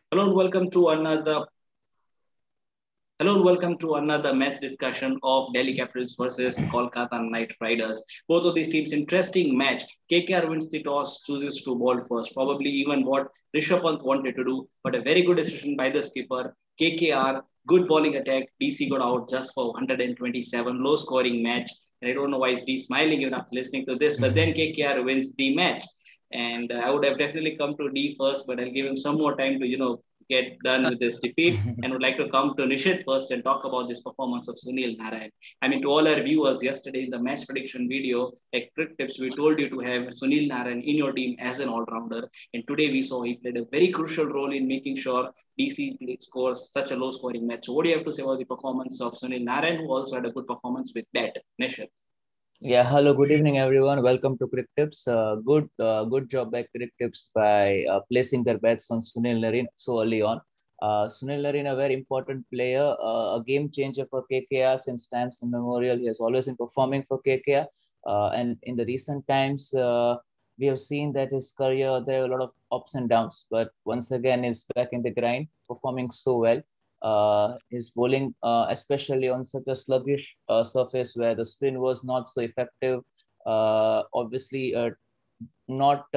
Hello and welcome to another Hello and welcome to another match discussion of Delhi Capitals versus Kolkata Knight Riders. Both of these teams interesting match. KKR wins the toss, chooses to bowl first. Probably even what Rishabh Pant wanted to do, but a very good decision by the skipper. KKR good bowling attack. DC got out just for 127, low scoring match. And I don't know why he's smiling even after listening to this, but then KKR wins the match. And I would have definitely come to D first, but I'll give him some more time to get done with this defeat, and would like to come to Nishit first and talk about this performance of Sunil Narayan. I mean, to all our viewers, yesterday in the match prediction video, like Cricket Tips, we told you to have Sunil Narayan in your team as an all-rounder, and today we saw he played a very crucial role in making sure DC scores such a low-scoring match. So, what do you have to say about the performance of Sunil Narayan, who also had a good performance with that? Nishit. Yeah, hello, good evening, everyone. Welcome to Cricket Tips. Good job by Cricket Tips by placing their bets on Sunil Narine so early on. Sunil Narine, a very important player, a game changer for KKR since times immemorial. He has always been performing for KKR, and in the recent times, we have seen that his career there are a lot of ups and downs. But once again, he's back in the grind, performing so well. His bowling, especially on such a sluggish surface where the spin was not so effective. Obviously, not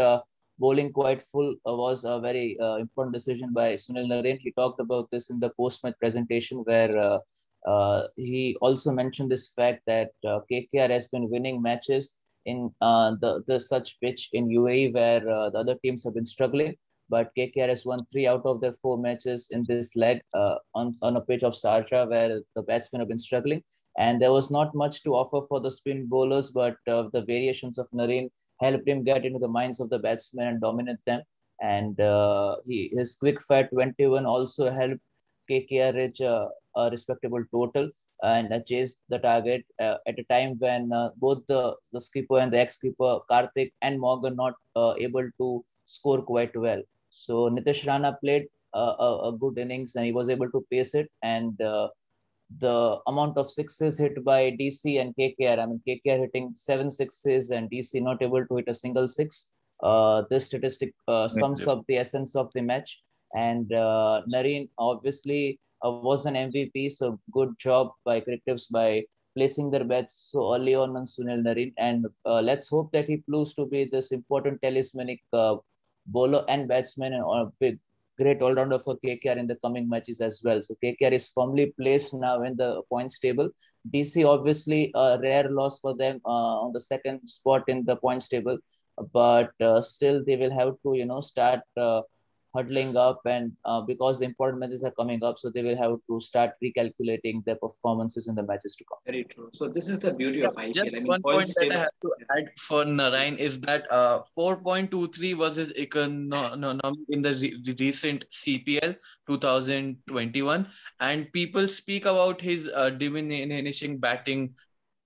bowling quite full was a very important decision by Sunil Narine. He talked about this in the post-match presentation where he also mentioned this fact that KKR has been winning matches in the such pitch in UAE where the other teams have been struggling, but KKR has won 3 out of their 4 matches in this leg on a pitch of Sharjah where the batsmen have been struggling. And there was not much to offer for the spin bowlers, but the variations of Narine helped him get into the minds of the batsmen and dominate them. And his quick fire 21 also helped KKR reach a respectable total and chased the target at a time when both the skipper and the ex-skipper Karthik and Morgan not able to score quite well. So Nitish Rana played a good innings and he was able to pace it. And the amount of sixes hit by DC and KKR, I mean, KKR hitting 7 sixes and DC not able to hit a single six. This statistic sums up the essence of the match. And Narine obviously was an MVP, so good job by cricketers by placing their bets so early on Sunil Narine. And let's hope that he proves to be this important talismanic bowler and batsman and a big great all-rounder for KKR in the coming matches as well. So KKR is firmly placed now in the points table. DC obviously a rare loss for them on the second spot in the points table, but still they will have to start huddling up and because the important matches are coming up, so they will have to start recalculating their performances in the matches to come. Very true. So this is the beauty Yeah, of IPL. just I mean, one point points that I table. have to add for Narayan is that 4.23 was his economy in the recent CPL 2021, and people speak about his diminishing batting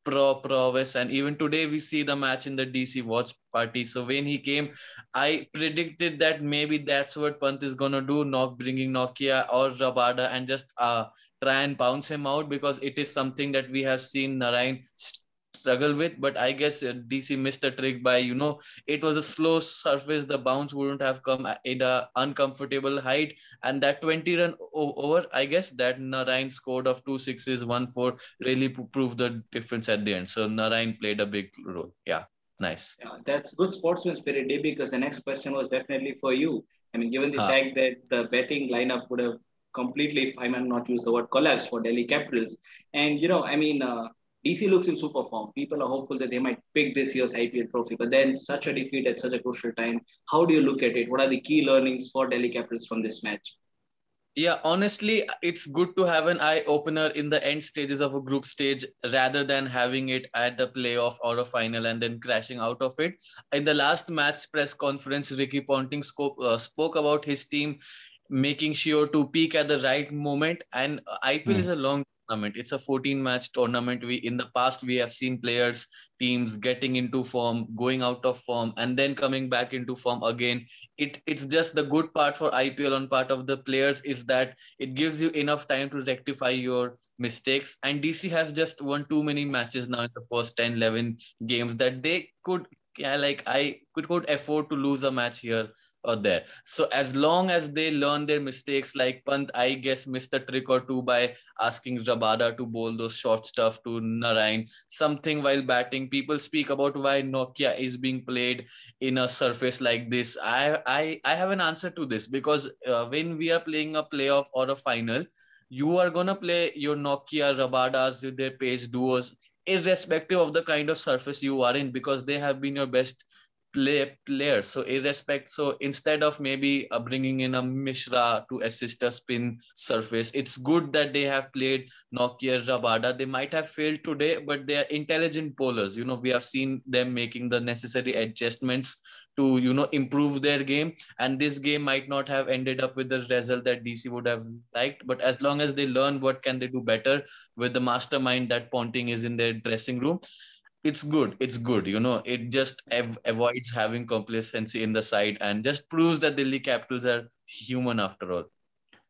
prowess, and even today we see the match in the DC watch party. So when he came, I predicted that maybe that's what Pant is gonna do, not bringing Nokia or Rabada and just try and bounce him out, because it is something that we have seen Narayan struggle with. But I guess DC missed the trick by, it was a slow surface, the bounce wouldn't have come in a uncomfortable height, and that 20 run over, I guess that Narayan scored of 2 6s 1 4 really proved the difference at the end. So Narayan played a big role. Yeah, nice. Yeah, that's good sportsman spirit, Day, because the next question was definitely for you. I mean, given the Huh. fact that the betting lineup would have completely, if I might not use the word collapse for Delhi Capitals, and DC looks in super form. People are hopeful that they might pick this year's IPL trophy, but then such a defeat at such a crucial time. How do you look at it? What are the key learnings for Delhi Capitals from this match? Yeah, honestly, it's good to have an eye opener in the end stages of a group stage rather than having it at the playoff or a final and then crashing out of it. In the last match press conference, Ricky Ponting spoke about his team making sure to peak at the right moment. And IPL is a long tournament. It's a 14-match tournament. We in the past we have seen players, teams getting into form, going out of form, and then coming back into form again. It's just the good part for IPL on part of the players is that it gives you enough time to rectify your mistakes. And DC has just won too many matches now in the first 10, 11 games that they could, yeah, like I could afford to lose a match here there. So as long as they learn their mistakes, like Pant, I guess, missed a trick or two by asking Rabada to bowl those short stuff to Narine, something while batting. People speak about why Nokia is being played in a surface like this. I have an answer to this, because when we are playing a playoff or a final, you are gonna play your Nokia Rabadas with their pace duos, irrespective of the kind of surface you are in, because they have been your best player. So irrespective, so instead of maybe bringing in a Mishra to assist a spin surface, it's good that they have played Nokia Rabada. They might have failed today, but they are intelligent bowlers. We have seen them making the necessary adjustments to improve their game, and this game might not have ended up with the result that DC would have liked, but as long as they learn what can they do better with the mastermind that Ponting is in their dressing room, it's good. It just avoids having complacency in the side and just proves that Delhi Capitals are human after all.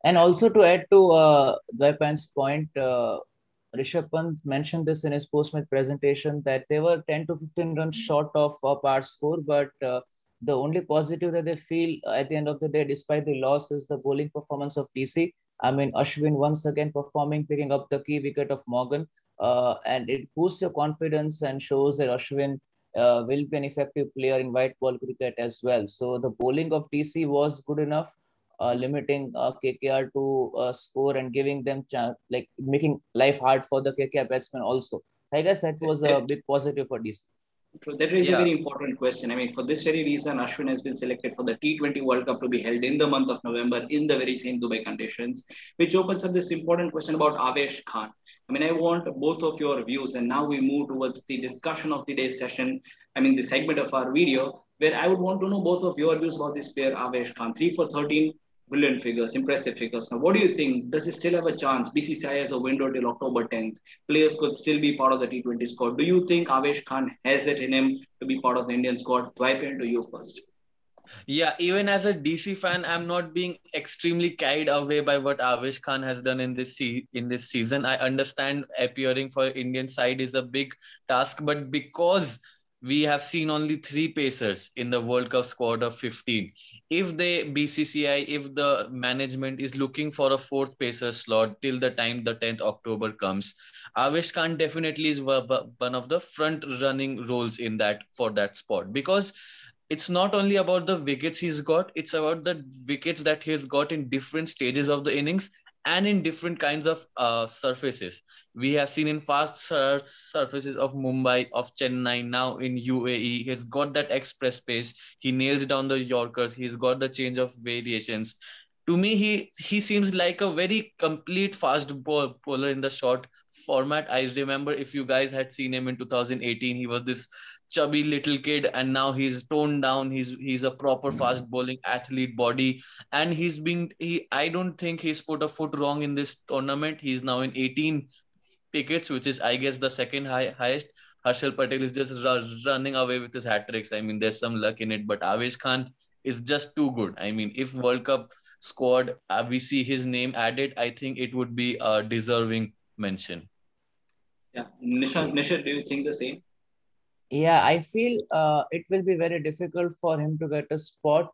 And also to add to Dvaipan's point, Rishabh Pant mentioned this in his post-match presentation that they were 10 to 15 runs short of par score, but the only positive that they feel at the end of the day, despite the loss, is the bowling performance of DC. I mean, Ashwin once again performing, picking up the key wicket of Morgan, and it boosts your confidence and shows that Ashwin will be an effective player in white ball cricket as well. So the bowling of DC was good enough, limiting KKR to score and giving them like making life hard for the KKR batsmen also. So I guess that was a big positive for DC. That is a Yeah. very important question. I mean, for this very reason, Ashwin has been selected for the T20 World Cup to be held in the month of November in the very same Dubai conditions, which opens up this important question about Avesh Khan. I mean, I want both of your views, and now we move towards the discussion of the day's session. I mean, the segment of our video where I would want to know both of your views about this player, Avesh Khan. 3 for 13, brilliant figures, impressive figures. Now, what do you think? Does he still have a chance? BCCI has a window till October 10th. Players could still be part of the T20 squad. Do you think Avesh Khan has it in him to be part of the Indian squad? Dwight, to you first. Yeah, even as a DC fan, I'm not being extremely carried away by what Avesh Khan has done in this season. I understand appearing for Indian side is a big task, but because we have seen only 3 pacers in the World Cup squad of 15, if the BCCI, if the management is looking for a fourth pacer slot till the time the 10th October comes, Avesh Khan definitely is one of the front running roles in that for that spot, because it's not only about the wickets he's got, it's about the wickets that he's got in different stages of the innings and in different kinds of surfaces. We have seen in fast surfaces of Mumbai, of Chennai, now in UAE. He's got that express pace. He nails down the Yorkers. He's got the change of variations. To me, he seems like a very complete fast bowler in the short format. I remember, if you guys had seen him in 2018, he was this chubby little kid, and now he's toned down. He's a proper fast bowling athlete body, and he I don't think he's put a foot wrong in this tournament. He's now in 18 wickets, which is, I guess, the second highest. Harshal Patel is just running away with his hat tricks. I mean, there's some luck in it, but Avesh Khan is just too good. I mean, if World Cup squad we see his name added, I think it would be a deserving mention. Yeah, Nisha, do you think the same? Yeah, I feel it will be very difficult for him to get a spot.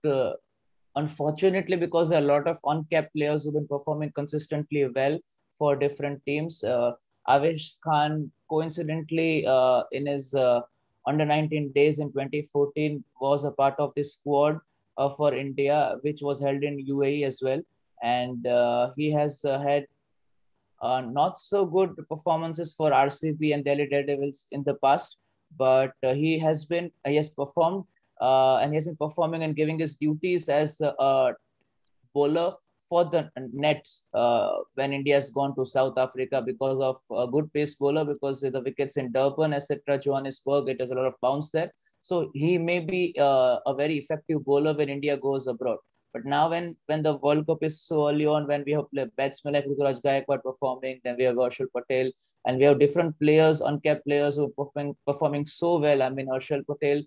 Unfortunately, because there are a lot of uncapped players who've been performing consistently well for different teams. Avesh Khan, coincidentally, in his under 19 days in 2014, was a part of the squad for India, which was held in UAE as well. And he has had not so good performances for RCB and Delhi Daredevils in the past, but he has performed and he has been performing and giving his duties as a bowler for the Nets when India has gone to South Africa because of a good pace bowler, because the wickets in Durban, etc., Johannesburg, it has a lot of bounce there. So he may be a very effective bowler when India goes abroad. But now when the World Cup is so early on, when we have batsmen like Ruturaj Gaikwad performing, then we have Harshal Patel, and we have different players, uncapped players who are performing so well. I mean, Harshal Patel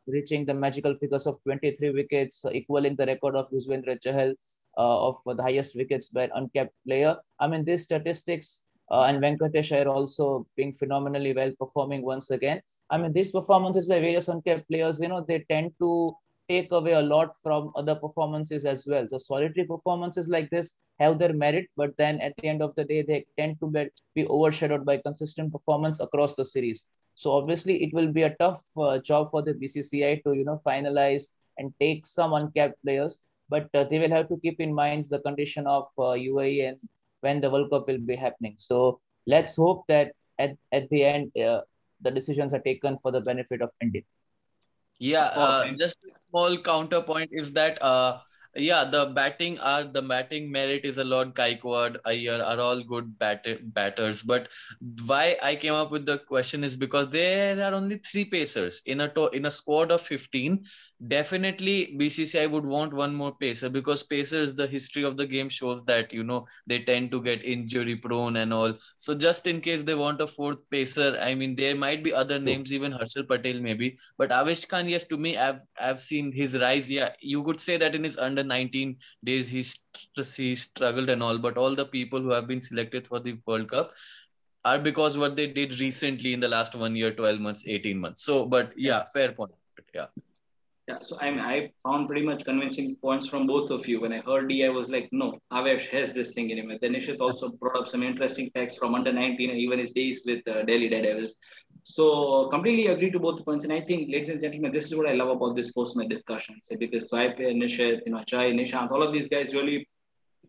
reaching the magical figures of 23 wickets, equaling the record of Yuzvendra Chahal of the highest wickets by an uncapped player. I mean, these statistics and Venkatesh Iyer also being phenomenally well, performing once again. I mean, these performances by various uncapped players, they tend to take away a lot from other performances as well. So solitary performances like this have their merit, but then at the end of the day, they tend to be overshadowed by consistent performance across the series. So obviously, it will be a tough job for the BCCI to finalize and take some uncapped players, but they will have to keep in mind the condition of UAE and when the World Cup will be happening. So let's hope that at the end the decisions are taken for the benefit of India. Yeah, Of course. just a small counterpoint is that yeah, the batting merit is a lot. Gaikwad, Iyer are all good batters. But why I came up with the question is because there are only three pacers in a squad of 15. Definitely, BCCI would want one more pacer because pacers, the history of the game shows that they tend to get injury prone and all. So just in case they want a fourth pacer, I mean there might be other names, even Harshal Patel maybe. But Avesh Khan, yes, to me, I've seen his rise. Yeah, you could say that in his under 19 days he struggled and all. But all the people who have been selected for the World Cup are because what they did recently in the last 1 year, 12 months, 18 months. So, but yeah, fair point. Yeah. Yeah, so I found pretty much convincing points from both of you. When I heard D, I was like, no, Avesh has this thing in him. And then Nishit also brought up some interesting facts from under 19 and even his days with Delhi Daredevils. So completely agree to both points. And I think, ladies and gentlemen, this is what I love about this post-match discussion. Say, because Swaipe, Nishit, Chai, Nishant, all of these guys really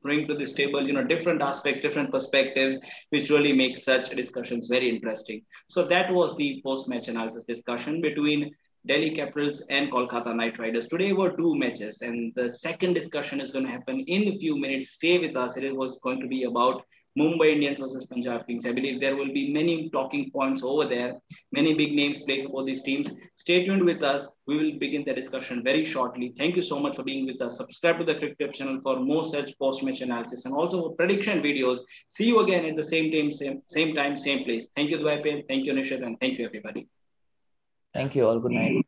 bring to this table, different aspects, different perspectives, which really make such discussions very interesting. So that was the post-match analysis discussion between Delhi Capitals and Kolkata Knight Riders. Today were two matches, and the second discussion is going to happen in a few minutes. Stay with us. It was going to be about Mumbai Indians versus Punjab Kings. I believe there will be many talking points over there. Many big names play for both these teams. Stay tuned with us. We will begin the discussion very shortly. Thank you so much for being with us. Subscribe to the Cricket channel for more such post-match analysis and also for prediction videos. See you again at the same time, same place. Thank you, Dwaipe. Thank you, Nishit, and thank you, everybody. Thank you all. Good night.